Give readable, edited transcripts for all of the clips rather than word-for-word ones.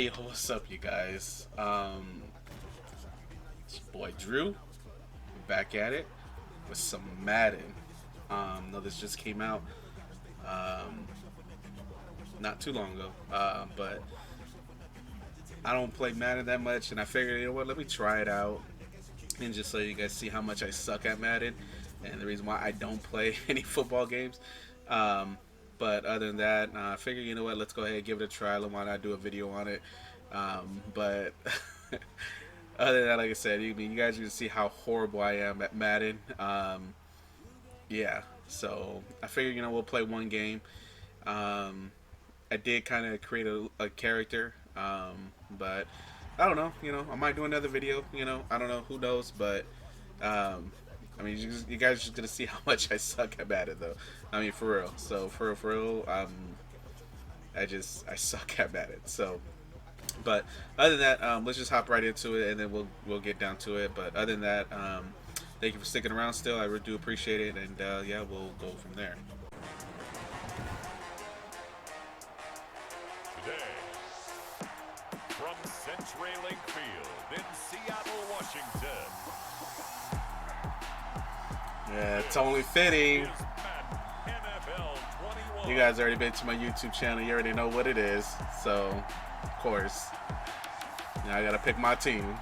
Hey, what's up, you guys? It's your boy Drew, back at it with some Madden. No, this just came out um, not too long ago, but I don't play Madden that much, and I figured, you know what, let me try it out, and just so you guys see how much I suck at Madden, and the reason why I don't play any football games. Um, but other than that, I figured, you know what, let's go ahead and give it a try. Why not do a video on it? But other than that, like I said, you guys can see how horrible I am at Madden. Yeah, so I figured, we'll play one game. Um, I did kind of create a character, but I don't know. I might do another video. I don't know. Who knows? But I mean, you guys are just gonna see how much I suck at it, though. I mean, for real. So for real, I suck at it. So, but other than that, let's just hop right into it, and then we'll get down to it. But other than that, thank you for sticking around. Still, I really do appreciate it, and yeah, we'll go from there. Today, from CenturyLink Field in Seattle, Washington. Yeah, it's only fitting. You guys already been to my YouTube channel. You already know what it is. So, of course, I gotta pick my team.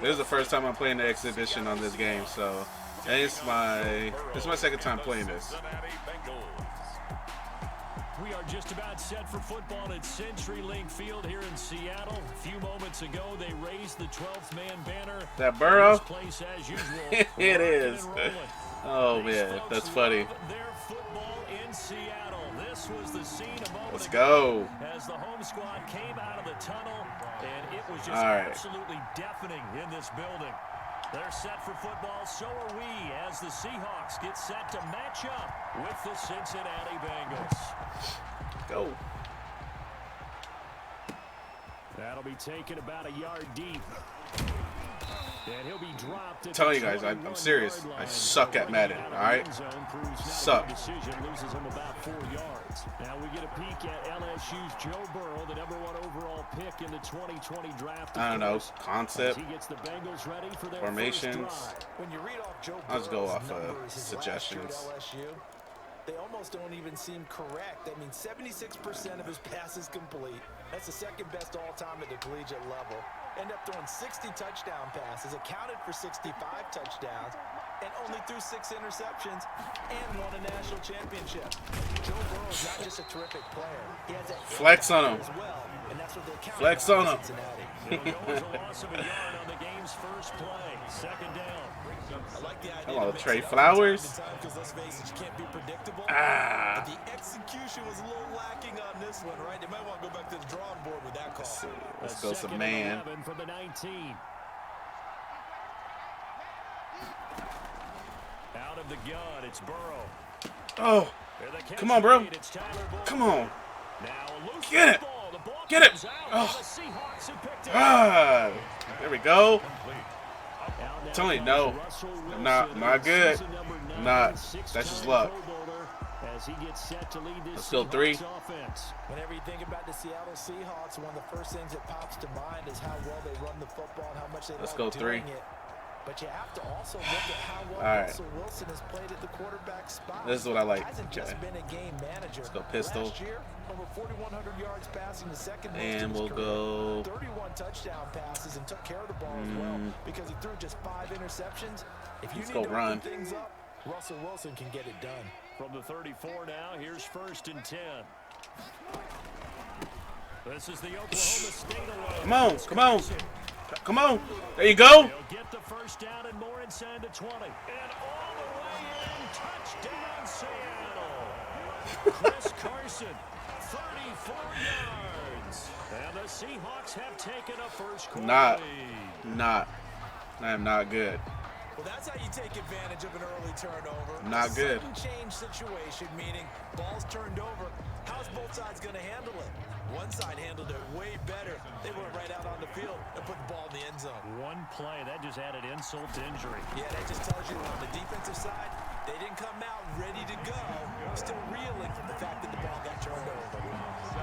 This is the first time I'm playing the exhibition on this game, so it's my second time playing this. We are just about set for football at CenturyLink Field here in Seattle. A few moments ago, they raised the 12th man banner. That Burrow? Place as usual. It is. Oh man, that's funny. Their football in Seattle. This was the scene a moment Let's ago go. as the home squad came out of the tunnel, and it was just absolutely deafening in this building. They're set for football, so are we, as the Seahawks get set to match up with the Cincinnati Bengals. Go. That'll be taken about a yard deep. And he'll be dropped. I'm telling you guys, I'm serious. I suck at Madden, alright? Suck. Loses him about 4 yards. Now we get a peek at LSU's Joe Burrow, the #1 overall pick in the 2020 draft. I don't know, concept, He gets the Bengals ready for their formations. When you read off Joe I'll just go Burrow's off numbers his last year at suggestions. LSU, they almost don't even seem correct. I mean, 76% of his passes complete. That's the second best all-time at the collegiate level. End up throwing 60 touchdown passes, accounted for 65 touchdowns, and only threw 6 interceptions, and won a national championship. Joe Burrow is not just a terrific player. He has that Flex on him. as well, and that's what they're counting Flex on on in him. Cincinnati. It was a loss of a yard on the game's first play. Second down. I like the idea Hello, to mix Trey it up Flowers. from time to time, 'cause let's face it, you can't be predictable. Ah. But the execution was a little lacking on this one, right? They might want to go back to the drawing board with that call. Let's go some Second and man. 11 from the 19. Out of the gun, it's Burrow. Oh, And the catch come on, bro. made, it's Tyler Boyd. Come on. Now a loose Get it. ball. The ball Get it. comes out, Oh. and the Seahawks have picked it up. Ah, there we go. Out now Tony, comes no. Russell I'm not good. season number I'm 9, not. six-time That's just luck. Pro Bowler as he gets set to lead this Let's go Seahawks 3. offense. Whenever you think about the Seattle Seahawks, one of the first things that pops to mind is how well they run the football and how much they Let's like go doing 3. it. But you have to also look at how well All right. Russell Wilson has played at the quarterback spot. This is what I like. Hasn't Okay. just been a game manager. Let's go pistol. Last year, over 4,100 yards passing, the second most And in his we'll career. go 31 touchdown passes and took care of the ball as well because he threw just 5 interceptions. If you Let's need go to run. open things up, Russell Wilson can get it done. From the 34 now, here's 1st and 10. This is the Oklahoma State alone. Come on, come on. Come on. There you go. They'll get the first down and more inside the 20. And all the way in, touchdown Seattle. Chris Carson, 34 yards. And the Seahawks have taken a first quarter lead. I am not good. Well, that's how you take advantage of an early turnover. Not good. Sudden change situation, meaning ball's turned over. How's both sides going to handle it? One side handled it way better. They went right out on the field and put the ball in the end zone. One play, that just added insult to injury. Yeah, that just tells you on the defensive side, they didn't come out ready to go. Still reeling from the fact that the ball got turned over.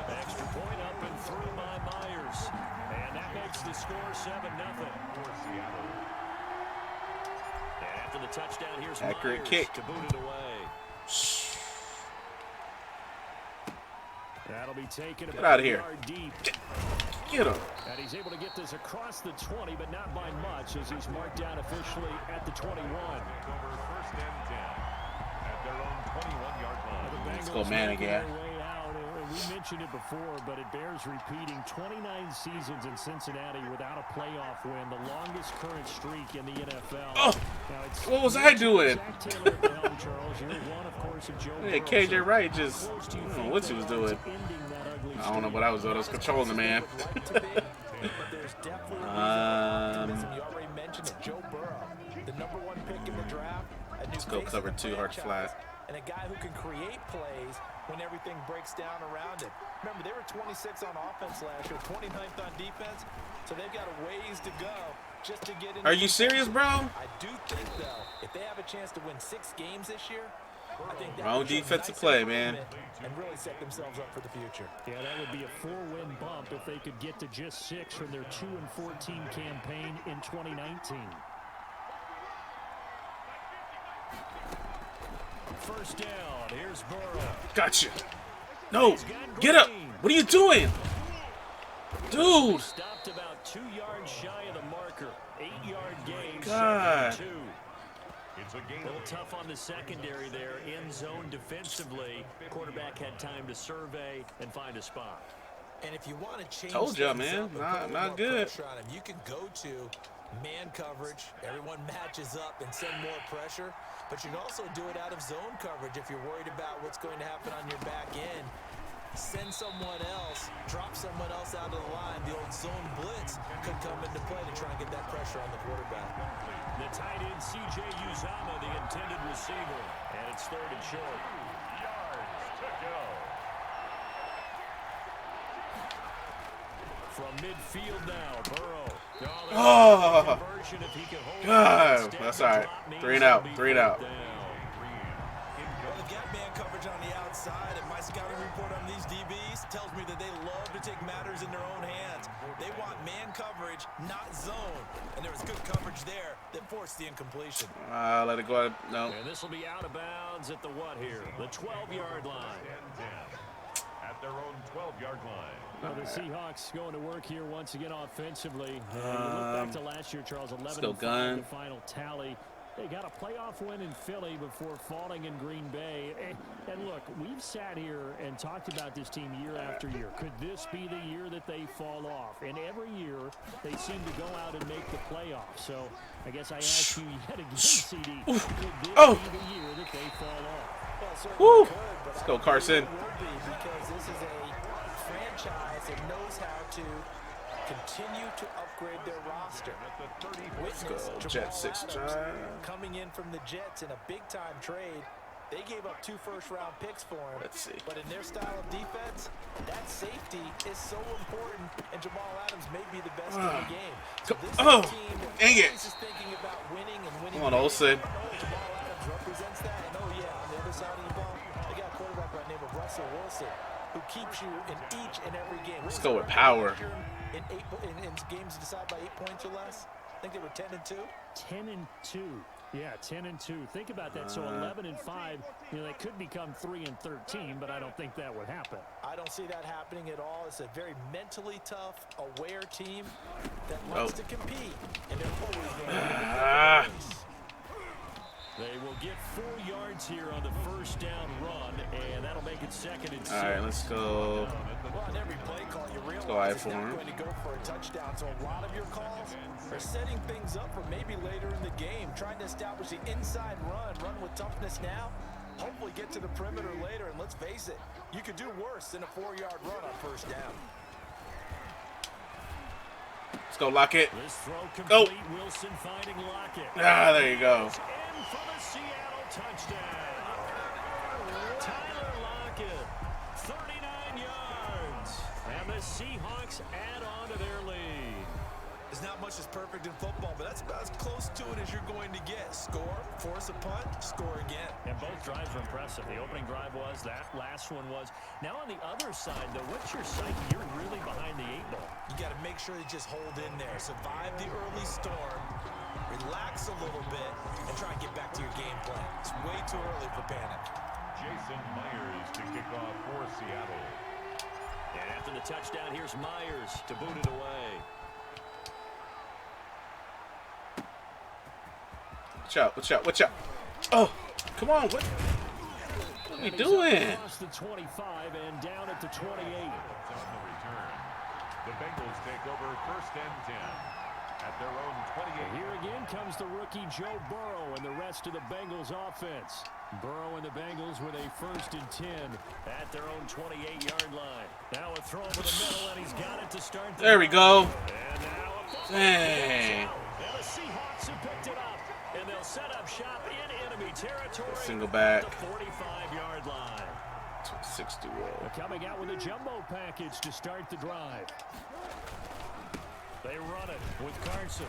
Extra point up and through by Myers. And that makes the score 7-0. And after the touchdown, here's accurate Myers kick to boot it away. That'll be taken Get out of here. Yard deep. Get him. And he's able to get this across the 20, but not by much, as he's marked down officially at the 21. Over first and 10 at their own 21-yard line. Let's go, man, again. We mentioned it before, but it bears repeating. 29 seasons in Cincinnati without a playoff win, the longest current streak in the NFL. Oh, what was I doing? Zach Taylor at the helm, Charles. You're one, of course, of Joe Yeah, Burrow. KJ Wright just, I don't know what he was doing. I don't know what I was doing. I was controlling the man. You already mentioned it, Joe Burrow, the #1 pick in the draft. Let's go cover 2 hard flat. And a guy who can create plays when everything breaks down around him. Remember, they were 26 on offense last year, 29th on defense, so they've got a ways to go just to get in. Are you serious, bro? I do think, though, if they have a chance to win 6 games this year, I think that Wrong would show defensive nice play, man. and really set themselves up for the future. Yeah, that would be a 4-win bump if they could get to just 6 from their 2-14 campaign in 2019. First down, here's Burrow. Gotcha. No, get up. What are you doing? Dude. Stopped about 2 yards shy of the marker. 8-yard gain. God. 2. It's a little tough on the secondary there. In zone defensively. Quarterback had time to survey and find a spot. And if you want to change Told ya, things man. up and put a little Not more good. pressure on him, you can go to man coverage. Everyone matches up and send more pressure. But you can also do it out of zone coverage if you're worried about what's going to happen on your back end. Send someone else, drop someone else out of the line. The old zone blitz could come into play to try and get that pressure on the quarterback. The tight end, C.J. Uzomah, the intended receiver. And it's 3rd and short. Yards to go. From midfield now, Burrow. Oh, God. That's all right. 3 and out. 3 and out. Well, they've got man coverage on the outside, and my scouting report on these DBs tells me that they love to take matters in their own hands. They want man coverage, not zone. And there was good coverage there that forced the incompletion. Let it go. No. And this will be out of bounds at the what here? The 12-yard line. At their own 12-yard line. Well, the Seahawks going to work here once again offensively. And you look back to last year, Charles, 11-5, the final tally. They got a playoff win in Philly before falling in Green Bay. And look, we've sat here and talked about this team year after year. Could this be the year that they fall off? And every year they seem to go out and make the playoffs. So I guess I ask you yet again, CD, could this be the year that they fall off? Woo. Let's go, Carson. Because this is a franchise that knows how to continue to upgrade their roster. Let's go, Jamal Jets 6 Adams time. coming in from the Jets in a big-time trade. They gave up 2 first-round picks for him. Let's see. But in their style of defense, that safety is so important, and Jamal Adams may be the best in the game. So this is a team that dang it. is thinking about winning and winning. Come on, Olsen. Jamal Adams represents that, and on the other side of the ball, they got a quarterback by the name of Russell Wilson, who keeps you in each and every game. Let's go with power. In games decided by 8 points or less, I think they were 10-2. 10-2. Yeah, 10-2. Think about that. So 11-5. They could become 3-13, but I don't think that would happen. I don't see that happening at all. It's a very mentally tough, aware team that wants to compete, and they're always going to win. They will get 4 yards here on the first down run, and that'll make it 2nd and 6. All right, let's go. Well, on every play call, you realize go it's not going to go for a touchdown. So a lot of your calls are setting things up for maybe later in the game, trying to establish the inside run with toughness now, hopefully get to the perimeter later. And let's face it, you could do worse than a 4-yard run on first down. Let's go, Lockett. This throw Go. complete. Wilson finding Lockett. Ah, there you go. In for the Seattle touchdown. Tyler Lockett, 39 yards. And the Seahawks add on to their lead. There's not much that's perfect in football, but that's about as close to it as you're going to get. Score, force a punt, score again. And both drives were impressive. The opening drive was, that last one was. Now on the other side, though, what's your psyche? You're really behind the 8 ball. You got to make sure you just hold in there. Survive the early storm, relax a little bit, and try and get back to your game plan. It's way too early for panic. Jason Myers to kick off for Seattle. And after the touchdown, here's Myers to boot it away. Watch out. Oh, come on. What are you doing? Across the 25 and down at the 28. On the return, the Bengals take over 1st and 10 at their own 28. Here again comes the rookie Joe Burrow and the rest of the Bengals offense. Burrow and the Bengals with a 1st and 10 at their own 28-yard line. Now a throw over the middle, and he's got it to start. There we go. And now a Dang. and the Seahawks have picked it up, and they'll set up shop in enemy territory. Single back. At the 45-yard line. 60 roll. They're coming out with a jumbo package to start the drive. They run it with Carson.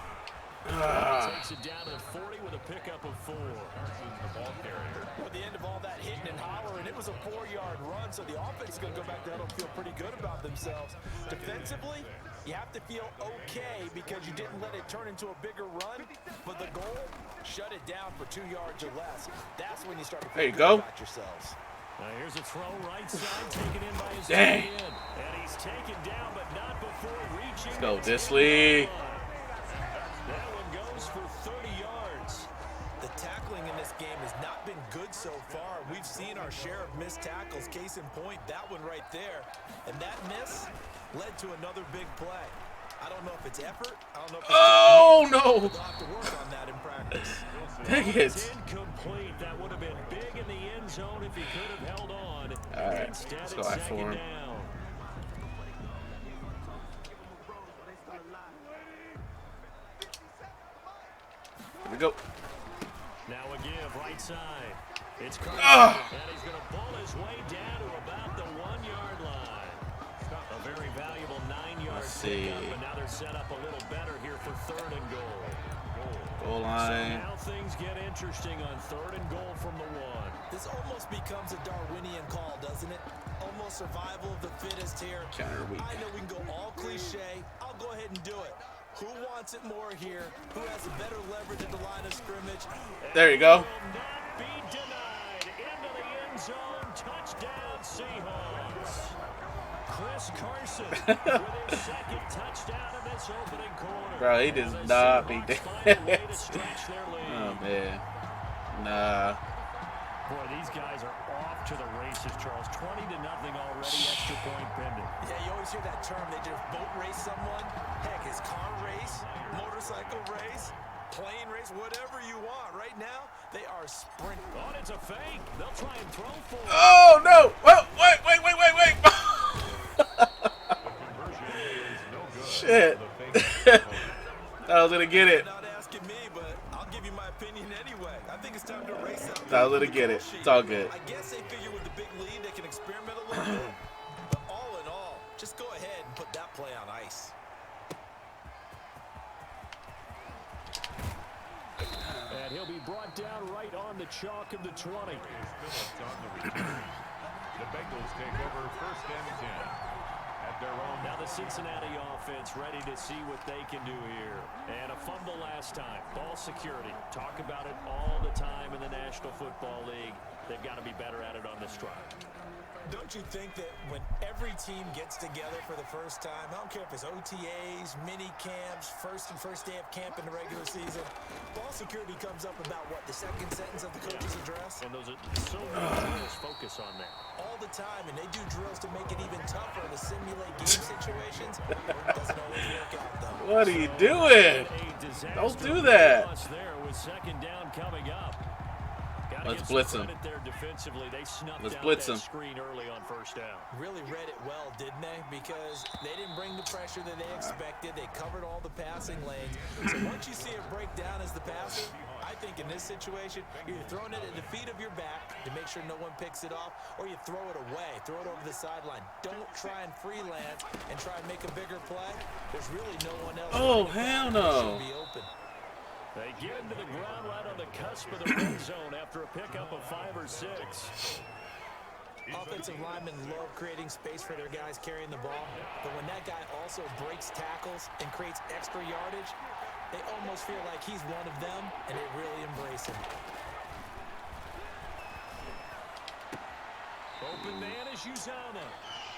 Takes it down to 40 with a pickup of 4. Carson's the ball carrier. At the end of all that hitting and hollering, it was a 4-yard run, so the offense is going to go back there and feel pretty good about themselves. Defensively, you have to feel okay because you didn't let it turn into a bigger run, but the goal, shut it down for 2 yards or less. That's when you start to feel good about yourselves. Now here's a throw right side, taken in by his Dang. tight end. And he's taken down, but not before reaching. Let's go, the Disley. 10-yard line. That one goes for 30 yards. The tackling in this game has not been good so far. We've seen our share of missed tackles. Case in point, that one right there. And that miss led to another big play. I don't know if it's effort. I don't know if it's no. They'll have to work on that in practice. Dang it. It's incomplete. That would have been big in the end zone if he could have held on. All right, Instead, let's it's go second for him. down. Here we go. Now a give right side. It's Carson, Ah. and he's going to pull his way down to about the 1-yard line. A very valuable 9-yard Let's see. pickup, and now they're set up a little better here for 3rd and goal. Goal So line. now things get interesting on 3rd and goal from the 1. This almost becomes a Darwinian call, doesn't it? Almost survival of the fittest here. Counter weak. I know we can go all cliche. I'll go ahead and do it. Who wants it more here? Who has a better leverage at the line of scrimmage? There you go. Will not be denied. Into the end zone. Touchdown, Seahawks. Chris Carson with his 2nd touchdown in this opening quarter. Bro, he does The not be Seahawks find a way to stretch their lead. Oh, man. Nah. Boy, these guys are off to the races, Charles. 20-0 already, extra point pending. Yeah, you always hear that term. They just boat race someone. Heck, it's car race, motorcycle race, plane race, whatever you want. Right now, they are sprinting. Oh, it's a fake. They'll try and throw for it. Oh, no. Oh, wait. Conversion is no good. Shit. I was going to get it. Not asking me, but I'll give you my opinion anyway. I think it's time to race out. I was going to get it. It's all good. I guess they figure with the big lead, they can experiment a little bit. But all in all, just go ahead and put that play on ice. And he'll be brought down right on the chalk of the 20. Phillips on the return. The Bengals take over 1st and 10 at their own. Now the Cincinnati offense ready to see what they can do here. And a fumble last time. Ball security. Talk about it all the time in the National Football League. They've got to be better at it on this drive. Don't you think that when every team gets together for the first time, I don't care if it's OTAs, mini camps, first day of camp in the regular season, ball security comes up about what, the 2nd sentence of the coach's address? And those are so many drills focus on that. All the time, and they do drills to make it even tougher to simulate game situations. It doesn't always work out, though. What are you doing? Don't do that. There with 2nd down coming up. Let's blitz him. Let's blitz him. Screen early on first down. Really read it well, didn't they? Because they didn't bring the pressure that they expected. They covered all the passing lanes. So once you see it break down as the passer, I think in this situation, you're throwing it at the feet of your back to make sure no one picks it off, or you throw it away, throw it over the sideline. Don't try and freelance and try and make a bigger play. There's really no one else. Oh, hell no. Be open. They get into the ground right on the cusp of the red zone after a pickup of 5 or 6. Offensive linemen love creating space for their guys carrying the ball, but when that guy also breaks tackles and creates extra yardage, they almost feel like he's one of them, and they really embrace him. Open man is Uzama.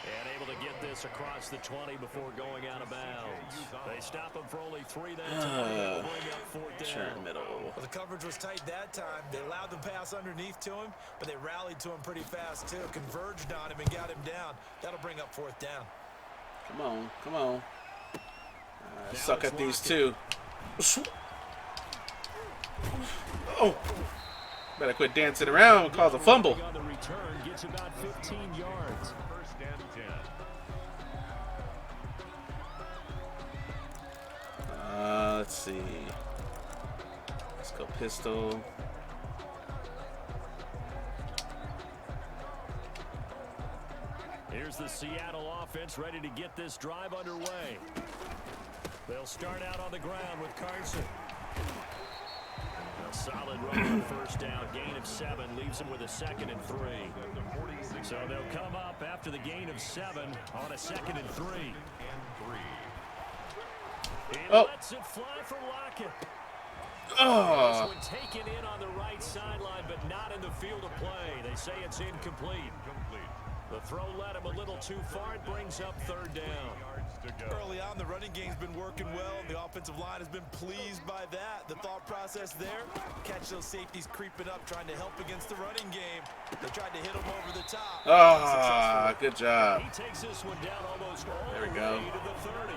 And able to get this across the 20 before going out of bounds. They stop him for only 3 that time. Bring up 4th down. Middle. Well, the coverage was tight that time. They allowed the pass underneath to him, but they rallied to him pretty fast, too. Converged on him and got him down. That'll bring up 4th down. Come on, come on. Suck at these two. Oh. Better quit dancing around and cause a fumble. On the return gets about 15 yards. First and 10. Let's see. Let's go pistol. Here's the Seattle offense ready to get this drive underway. They'll start out on the ground with Carson. A solid run on first down. Gain of 7 leaves them with a 2nd and 3. So they'll come up after the gain of 7 on a 2nd and 3. He lets it fly for Lockett. Oh. This one taken in on the right sideline, but not in the field of play. They say it's incomplete. The throw led him a little too far. It brings up 3rd down. Early on, the running game's been working well. The offensive line has been pleased by that. The thought process there, catch those safeties creeping up, trying to help against the running game. They tried to hit him over the top. Ah, good job. He takes this one down almost all There we the go. way to the 30.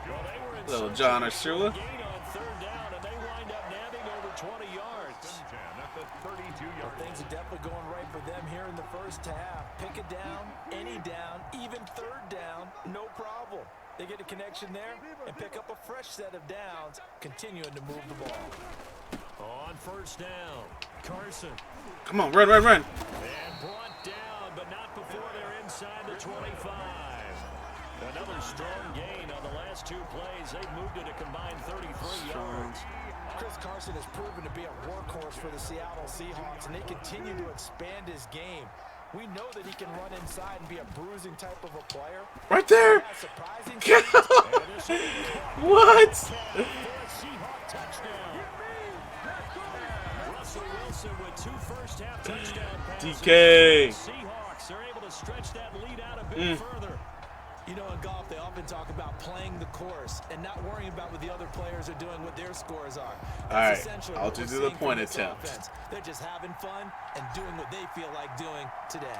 Well, they were in Little search John of Ursula. gain on 3rd down, and they wind up nabbing over 20 yards. Well, things are definitely going right for them here in the first half. Pick it down, any down, even 3rd down, no problem. They get a connection there and pick up a fresh set of downs, continuing to move the ball. On first down, Carson. Come on, run, run, run. And brought down, but not before they're inside the 25. Another strong gain on the last 2 plays. They've moved it a combined 33 yards. Chris Carson has proven to be a workhorse for the Seattle Seahawks, and they continue to expand his game. We know that he can run inside and be a bruising type of a player. Right there. Yeah, surprising. What? Seahawk touchdown. Russell Wilson with 2 first-half touchdown passes. DK. Seahawks are able to stretch that lead out a bit further. You know, in golf, they often talk about playing the course and not worrying about what the other players are doing, what their scores are. All right, essentially I'll what just we're do the seeing point from this attempt. offense. They're just having fun and doing what they feel like doing today.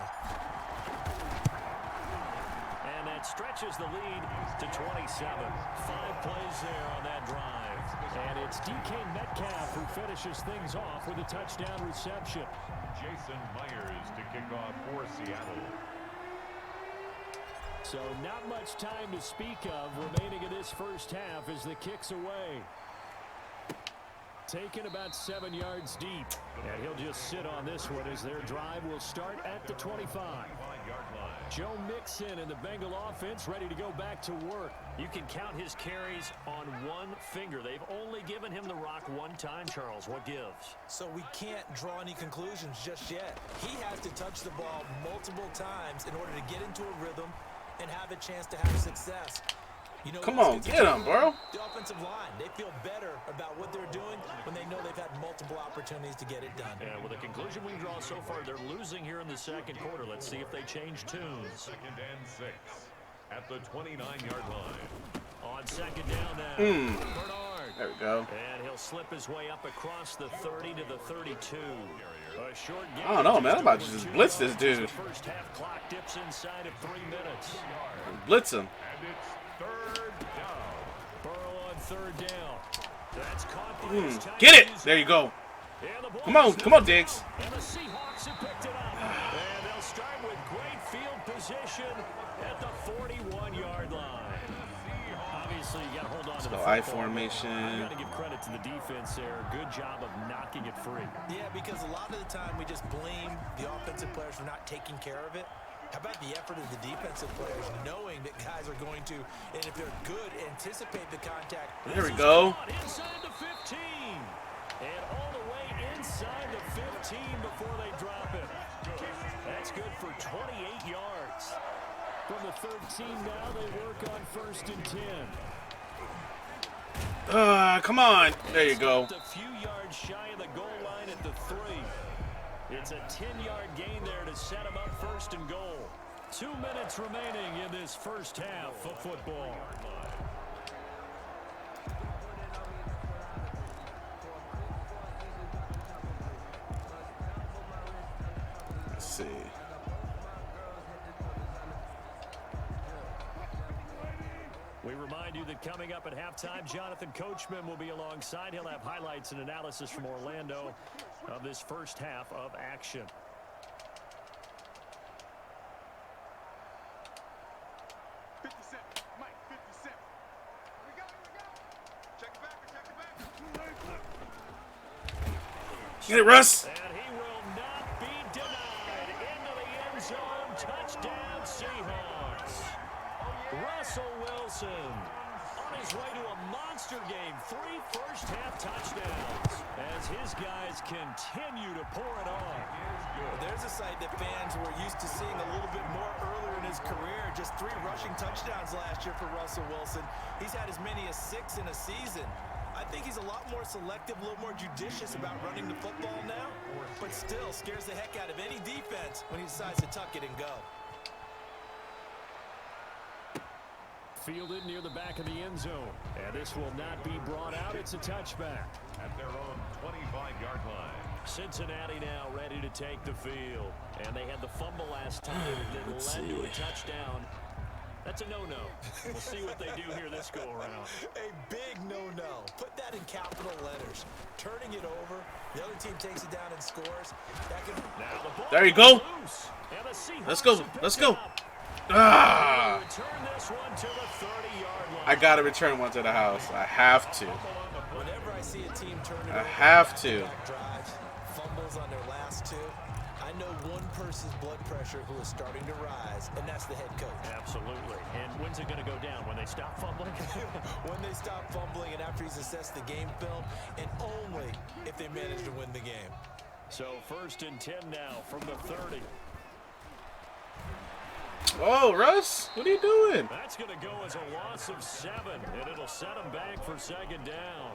And that stretches the lead to 27. 5 plays there on that drive. And it's DK Metcalf who finishes things off with a touchdown reception. Jason Myers to kick off for Seattle. So not much time to speak of remaining in this first half as the kick's away. Taken about 7 yards deep. And he'll just sit on this one as their drive will start at the 25. Joe Mixon and the Bengal offense ready to go back to work. You can count his carries on 1 finger. They've only given him the rock 1 time, Charles. What gives? So we can't draw any conclusions just yet. He has to touch the ball multiple times in order to get into a rhythm and have a chance to have success. You know, Come on, get him, bro. The offensive line, they feel better about what they're doing when they know they've had multiple opportunities to get it done. And with the conclusion we draw so far, they're losing here in the 2nd quarter. Let's see if they change tunes. 2nd and 6 at the 29-yard line. On 2nd down now, Bernard. There we go. And he'll slip his way up across the 30 to the 32. A short game. I don't know, man. I'm about to just blitz this dude. The first half clock dips inside of 3 minutes. Blitz him. And it's 3rd down. Burrow on 3rd down. That's caught. Get it. There you go. Come on, Diggs. And the Seahawks have picked it up. And they'll start with great field position at the 41-yard line. Obviously, you got to hold on to the football. I formation. You got to give credit to the defense there. Good job of knocking it free. Yeah, because a lot of the time we just blame the offensive players for not taking care of it. How about the effort of the defensive players knowing that guys are going to, and if they're good, anticipate the contact. There we go. Inside the 15. And all the way inside the 15 before they drop it. That's good for 28 yards. From the 13 now, they work on 1st and 10. Come on. There you go. A few yards shy of the goal line at the 3. It's a 10-yard gain there to set them up 1st and goal. 2 minutes remaining in this first half of football. Let's see. We remind you that coming up at halftime, Jonathan Coachman will be alongside. He'll have highlights and analysis from Orlando of this first half of action. Get it, Russ. And he will not be denied. Into the end zone. Touchdown, Seahawks. Russell Wilson on his way to a monster game. 3 first-half touchdowns as his guys continue to pour it on. Well, there's a sight that fans were used to seeing a little bit more earlier in his career. Just 3 rushing touchdowns last year for Russell Wilson. He's had as many as 6 in a season. I think he's a lot more selective, a little more judicious about running the football now, but still scares the heck out of any defense when he decides to tuck it and go. Fielded near the back of the end zone. And this will not be brought out. It's a touchback. At their own 25-yard line. Cincinnati now ready to take the field. And they had the fumble last time. It led to a touchdown. That's a no-no. We'll see what they do here this go-around. A big no-no. Put that in capital letters. Turning it over. The other team takes it down and scores. Now the ball there you go. Loose. And the Seahawks Let's go. Let's go. Return this one to the 30-yard line. I gotta return one to the house. I have to. Whenever I see a team turn it I over, have to. drives, fumbles on their last 2, I know one person's blood pressure who is starting to rise, and that's the head coach. Absolutely. And when's it going to go down? When they stop fumbling? When they stop fumbling and after he's assessed the game film, and only if they manage to win the game. So 1st and 10 now from the 30. Oh, Russ, what are you doing? That's going to go as a loss of 7, and it'll set them back for 2nd down.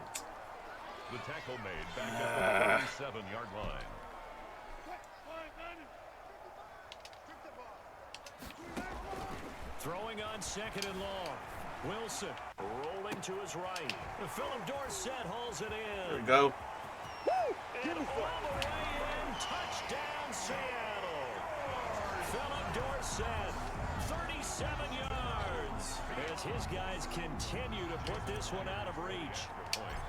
The tackle made back at the 37-yard line. Throwing on 2nd and long. Wilson rolling to his right. Philip Dorsett hauls it in. There we go. And all the way in. Touchdown, Seattle. Philip Dorsett, 37 yards. As his guys continue to put this one out of reach.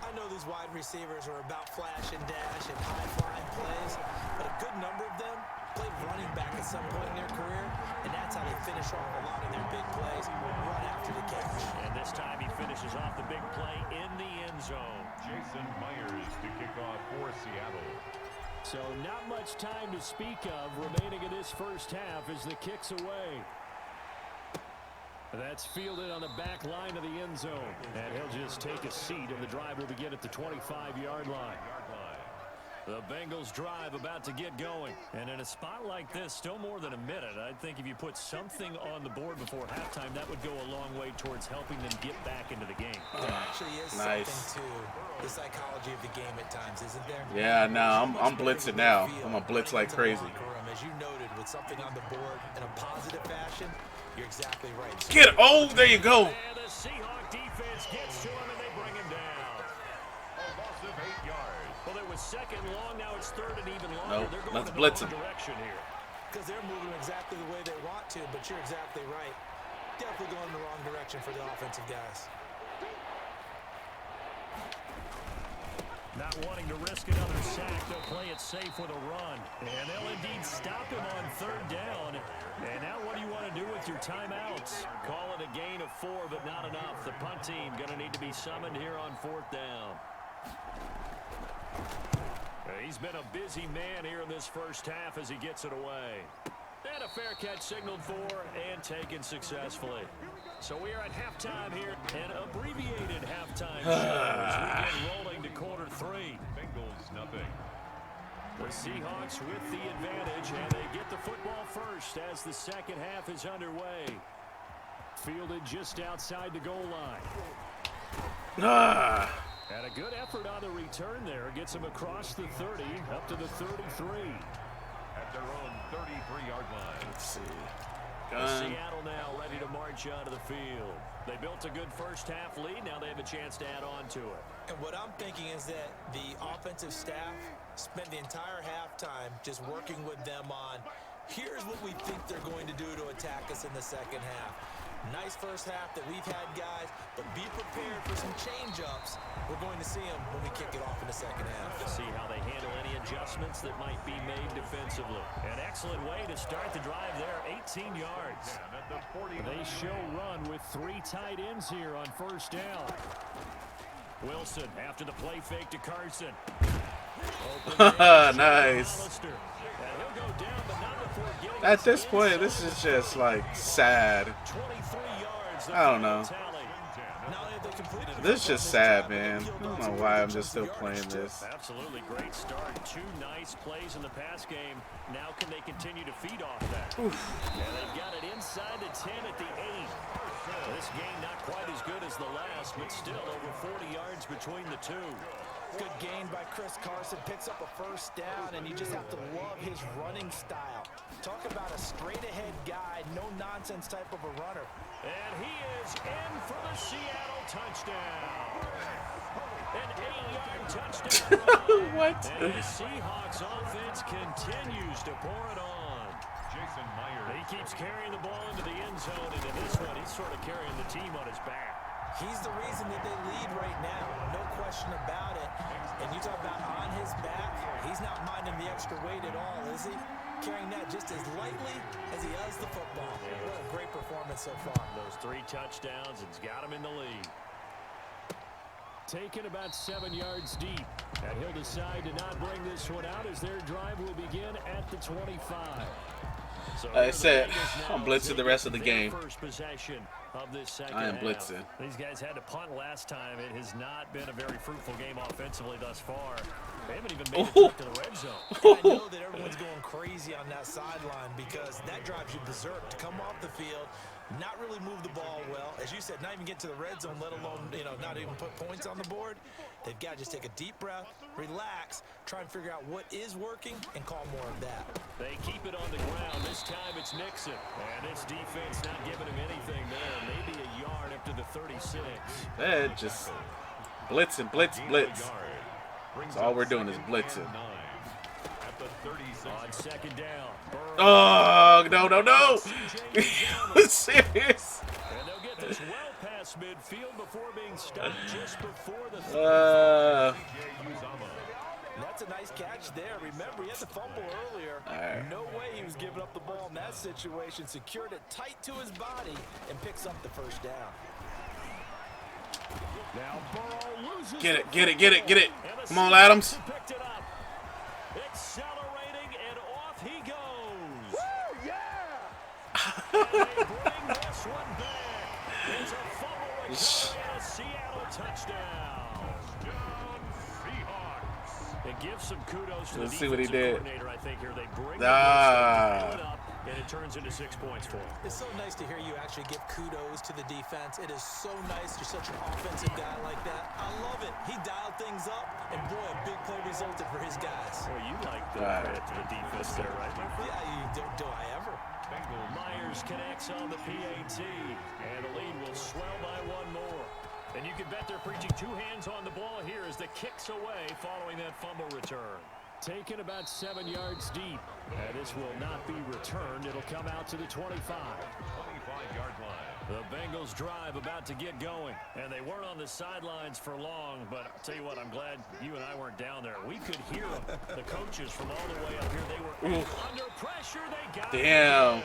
I know these wide receivers are about flash and dash and high-flying plays, but a good number of them played running back at some point in their career, and that's how they finish off a lot of their big plays, run after the catch. And this time he finishes off the big play in the end zone. Jason Myers to kick off for Seattle. So not much time to speak of remaining in this first half as the kick's away. That's fielded on the back line of the end zone. And he'll just take a seat, and the drive will begin at the 25-yard line. The Bengals drive about to get going. And in a spot like this, still more than a minute, I think if you put something on the board before halftime, that would go a long way towards helping them get back into the game. There actually is something to the psychology of the game at times, isn't there? Yeah, no, I'm blitzing now. I'm going to blitz like crazy. As you noted, with something on the board in a positive fashion, you're exactly right. Get it. Oh, there you go. And the Seahawk defense gets to him, and they bring him down. A loss of 8 yards. Well, it was 2nd long, now it's 3rd and even longer. Nope, They're going let's in blitz the him. wrong direction here. Because they're moving exactly the way they want to, but you're exactly right. Definitely going in the wrong direction for the offensive guys. Not wanting to risk another sack, they'll play it safe with a run. And they'll indeed stop him on 3rd down. And now what do you want to do with your timeouts? Call it a gain of 4, but not enough. The punt team going to need to be summoned here on 4th down. He's been a busy man here in this first half as he gets it away. And a fair catch signaled for and taken successfully. So we are at halftime here, an abbreviated halftime show as we get rolling to quarter 3. Bengals nothing. The Seahawks with the advantage, and they get the football first as the second half is underway. Fielded just outside the goal line. And a good effort on the return there. Gets him across the 30, up to the 33. At their own 33-yard line. Let's see. Seattle now ready to march onto the field. They built a good first half lead. Now they have a chance to add on to it. And what I'm thinking is that the offensive staff spent the entire halftime just working with them on, here's what we think they're going to do to attack us in the second half. Nice first half that we've had, guys, but be prepared for some change-ups. We're going to see them when we kick it off in the second half. See how they handle any adjustments that might be made defensively. An excellent way to start the drive there, 18 yards. They show run with 3 tight ends here on 1st down. Wilson after the play fake to Carson. Nice. At this point, this is just like sad. I don't know. This is just sad, man. I don't know why I'm just still playing this. Absolutely great start. 2 nice plays in the pass game. Now can they continue to feed off that? Oof. And they've got it inside the 10 at the 8. This game not quite as good as the last, but still over 40 yards between the two. Good gain by Chris Carson. Picks up a 1st down, and you just have to love his running style. Talk about a straight-ahead guy, no-nonsense type of a runner. And he is in for the Seattle touchdown. An 8-yard touchdown run. What? And the Seahawks offense continues to pour it on. Jason Myers. He keeps carrying the ball into the end zone, and in this one, he's sort of carrying the team on his back. He's the reason that they lead right now, no question about it. And you talk about on his back, he's not minding the extra weight at all, is he? Carrying that just as lightly as he does the football. What a great performance so far. Those 3 touchdowns, it's got him in the lead. Taken about 7 yards deep. And he'll decide to not bring this one out as their drive will begin at the 25. So Like I said, I'm blitzing the rest of the game. First possession of this second I am half. blitzing. These guys had to punt last time. It has not been a very fruitful game offensively thus far. They haven't even made it to the red zone. I know that everyone's going crazy on that sideline because that drives you berserk to come off the field, not really move the ball well. As you said, not even get to the red zone, let alone, not even put points on the board. They've got to just take a deep breath, relax, try and figure out what is working, and call more of that. They keep it on the ground. This time it's Nixon. And this defense not giving him anything there. Maybe a yard up to the 36. Just blitzing, blitz. That's all we're doing is blitzing. At the 36. On 2nd down. Oh, no. You serious? And they'll get this well past midfield before being stopped just before the 30. That's a nice catch there. Remember, he had the fumble earlier. No way he was giving up the ball in that situation. Secured it tight to his body and picks up the 1st down. Now Burrow loses. Get it. Come on, Adams. Picked it up. Accelerating, and off he goes. Woo, yeah! And they bring this one back. There's a fumble recovery and a Seattle touchdown. Seahawks. It gives some kudos to Let's the see what he defensive did. coordinator, I think, here. They bring it up, and it turns into 6 points for him. It's so nice to hear you actually give kudos to the defense. It is so nice. You're such an offensive guy like that. I love it. He dialed things up, and boy, a big play resulted for his guys. Well, you like the credit to the defense there, right? Yeah, do I ever? Myers connects on the PAT, and the lead will swell by 1 more. And you can bet they're preaching 2 hands on the ball here as the kick's away following that fumble return. Taken about 7 yards deep. And this will not be returned. It'll come out to the 25. 25-yard line. The Bengals drive about to get going. And they weren't on the sidelines for long, but I'll tell you what, I'm glad you and I weren't down there. We could hear them. The coaches from all the way up here, they were under pressure. They got Damn.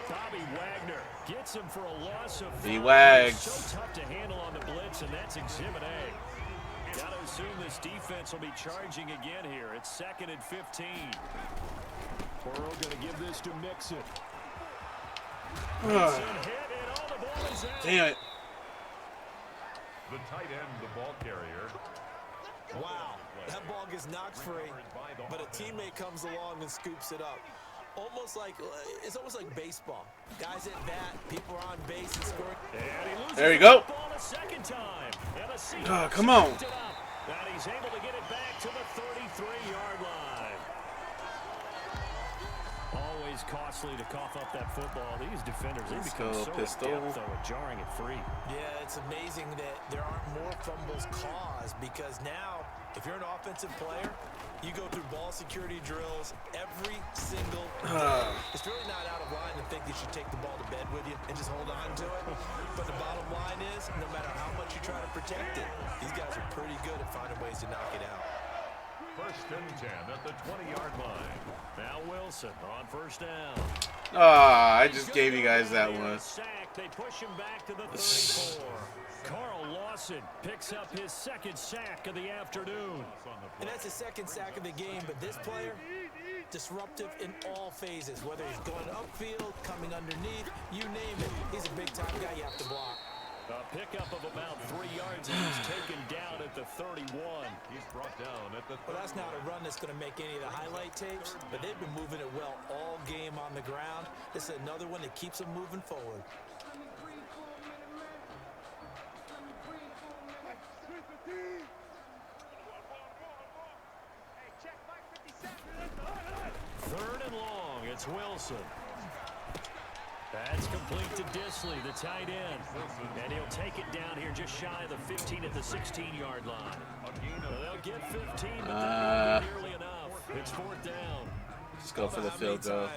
Bobby Wagner gets him for a loss of 5. Wags. So tough to handle on the blitz, and that's Exhibit A. Got to assume this defense will be charging again here. It's 2nd and 15. Burrow going to give this to Mixon. Mixon hit, and all the ball is out. Damn it. The tight end, the ball carrier. Wow, that ball gets knocked free, but a teammate comes along and scoops it up. It's almost like baseball. Guys at bat, people are on base and scoring. And he loses There you go. the ball a second time. And the Oh, come on. picked it up. And he's able to get it back to the 33-yard line. Always costly to cough up that football. These defenders, they become so adept, though, at jarring it free. Yeah, it's amazing that there aren't more fumbles caused because now, if you're an offensive player, you go through ball security drills every single day. It's really not out of line to think that you take the ball to bed with you and just hold on to it. But the bottom line is, no matter how much you try to protect it, these guys are pretty good at finding ways to knock it out. 1st and 10 at the 20-yard line. Now Wilson on 1st down. I just gave you guys that one. Sack. They push him back to the 34. Carl Lawson picks up his 2nd sack of the afternoon. And that's his 2nd sack of the game, but this player, disruptive in all phases, whether he's going upfield, coming underneath, you name it. He's a big-time guy you have to block. A pickup of about 3 yards, and he's taken down at the 31. He's brought down at the 30. Well, that's not a run that's going to make any of the highlight tapes, but they've been moving it well all game on the ground. This is another one that keeps them moving forward. Third and long, it's Wilson. That's complete to Disley, the tight end. And he'll take it down here just shy of the 15 at the 16-yard line. They'll get 15, but that won't be nearly enough. It's 4th down. Let's go for the field goal.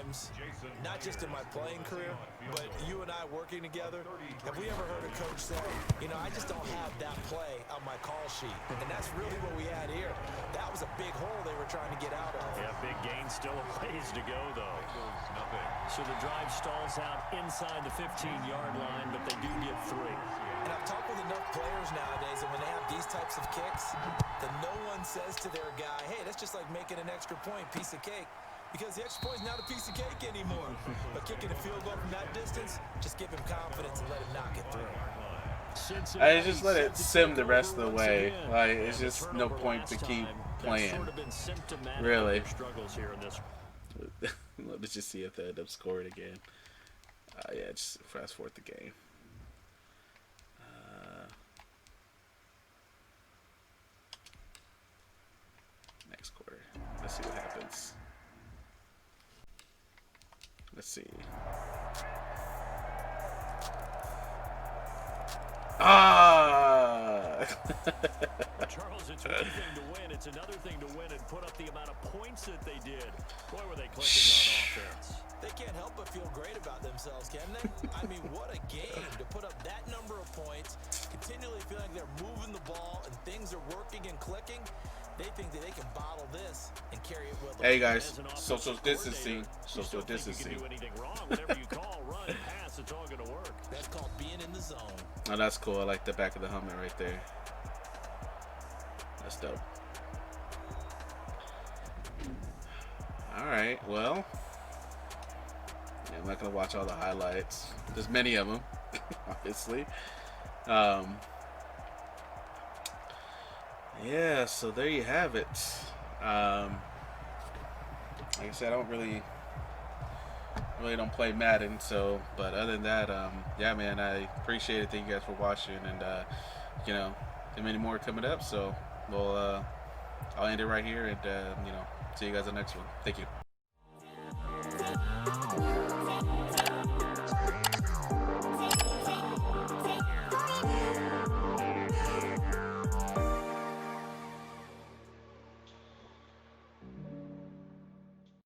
Not just in my playing career, but you and I working together, have we ever heard a coach say, I just don't have that play on my call sheet? And that's really what we had here. That was a big hole they were trying to get out of. Yeah, big gain, still a ways to go, though. So the drive stalls out inside the 15-yard line, but they do get 3. And I've talked with enough players nowadays, and when they have these types of kicks, that no one says to their guy, hey, that's just like making an extra point, piece of cake. Because the extra point is not a piece of cake anymore. But kicking a field goal from that distance, just give him confidence and let him knock it through. I just let it sim the rest of the way. Like, it's just no point to keep playing. Really. Let's just see if they end up scoring again. Yeah, just fast forward the game. Next quarter. Let's see what happens. Let's see. Charles, it's one thing to win. It's another thing to win and put up the amount of points that they did. Boy, were they clicking on offense. They can't help but feel great about themselves, can they? I mean, what a game to put up that number of points, continually feeling like they're moving the ball and things are working and clicking. They think that they can bottle this and carry it with them. Hey guys, social distancing. Social distancing. You can do anything wrong. Whatever you call, run, pass, it's all going to work. That's called being in the zone. Oh, that's cool. I like the back of the helmet right there. That's dope. Alright, well. Yeah, I'm not going to watch all the highlights. There's many of them, obviously. Yeah, so there you have it. Like I said, I don't really don't play Madden, so, but other than that, yeah, man, I appreciate it. Thank you guys for watching, and you know, there many more coming up, so we'll I'll end it right here, and you know, see you guys on the next one. Thank you.